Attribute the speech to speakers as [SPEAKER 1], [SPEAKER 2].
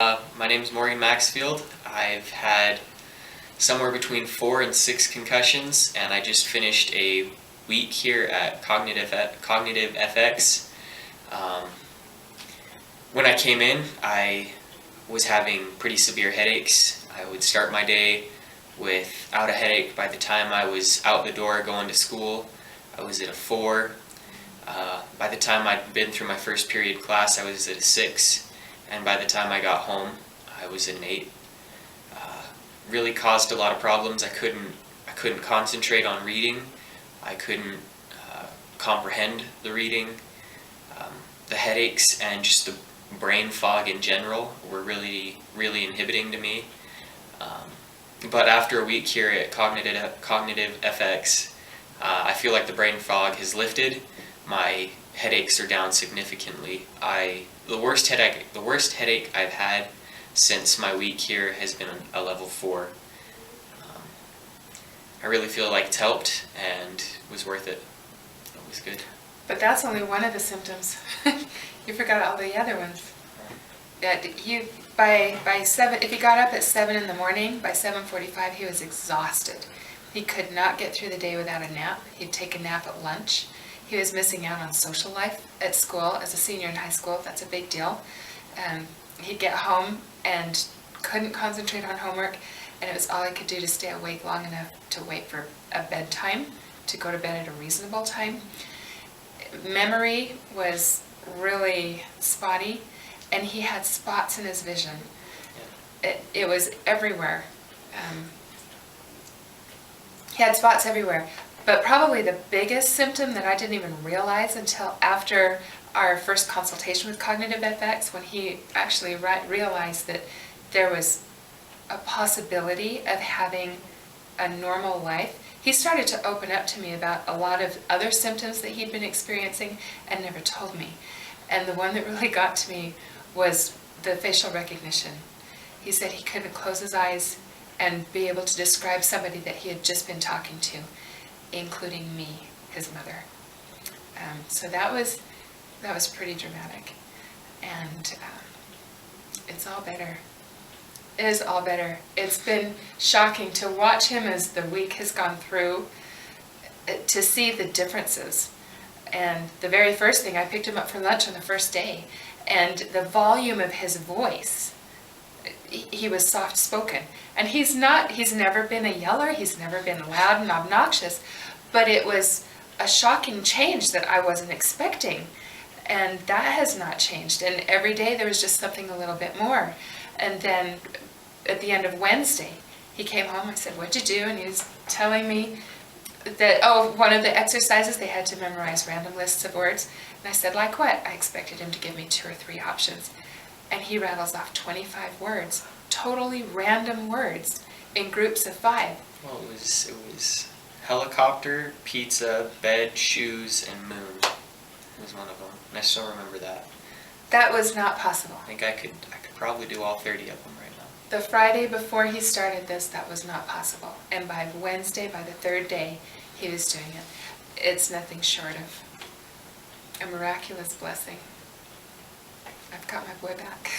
[SPEAKER 1] My name is Morgan Maxfield. I've had somewhere between 4 and 6 concussions, and I just finished a week here at Cognitive FX. When I came in, I was having pretty severe headaches. I would start my day without a headache. By the time I was out the door going to school, I was at a 4. By the time I'd been through my first period class, I was at a 6. And by the time I got home, I was an 8. Really caused a lot of problems. I couldn't concentrate on reading. I couldn't comprehend the reading. The headaches and just the brain fog in general were really inhibiting to me. But after a week here at Cognitive FX, I feel like the brain fog has lifted. My headaches are down significantly. The worst headache I've had since my week here has been a level 4. I really feel like it's helped and was worth it. It was good.
[SPEAKER 2] But that's only one of the symptoms. You forgot all the other ones. By 7, if he got up at 7 in the morning, by 7:45 he was exhausted. He could not get through the day without a nap. He'd take a nap at lunch. He was missing out on social life at school. As a senior in high school, that's a big deal. He'd get home and couldn't concentrate on homework, and it was all he could do to stay awake long enough to wait for a bedtime, to go to bed at a reasonable time. Memory was really spotty, and he had spots in his vision. It was everywhere. He had spots everywhere. But probably the biggest symptom that I didn't even realize until after our first consultation with Cognitive FX, when he actually realized that there was a possibility of having a normal life, he started to open up to me about a lot of other symptoms that he'd been experiencing and never told me. And the one that really got to me was the facial recognition. He said he couldn't close his eyes and be able to describe somebody that he had just been talking to, including me, his mother. So that was pretty dramatic, and it's all better. It is all better. It's been shocking to watch him as the week has gone through, to see the differences. And the very first thing, I picked him up for lunch on the first day, and the volume of his voice, he was soft-spoken. And he's never been a yeller, he's never been loud and obnoxious, but it was a shocking change that I wasn't expecting. And that has not changed. And every day there was just something a little bit more. And then at the end of Wednesday, he came home, I said, "What'd you do?" And he was telling me that, one of the exercises, they had to memorize random lists of words. And I said, "Like what?" I expected him to give me 2 or 3 options. And he rattles off 25 words, totally random words, in groups of 5.
[SPEAKER 1] Well, it was helicopter, pizza, bed, shoes, and moon. It was one of them. And I still remember that.
[SPEAKER 2] That was not possible.
[SPEAKER 1] I think I could probably do all 30 of them right now.
[SPEAKER 2] The Friday before he started this, that was not possible. And by Wednesday, by the 3rd day, he was doing it. It's nothing short of a miraculous blessing. I've got my boy back.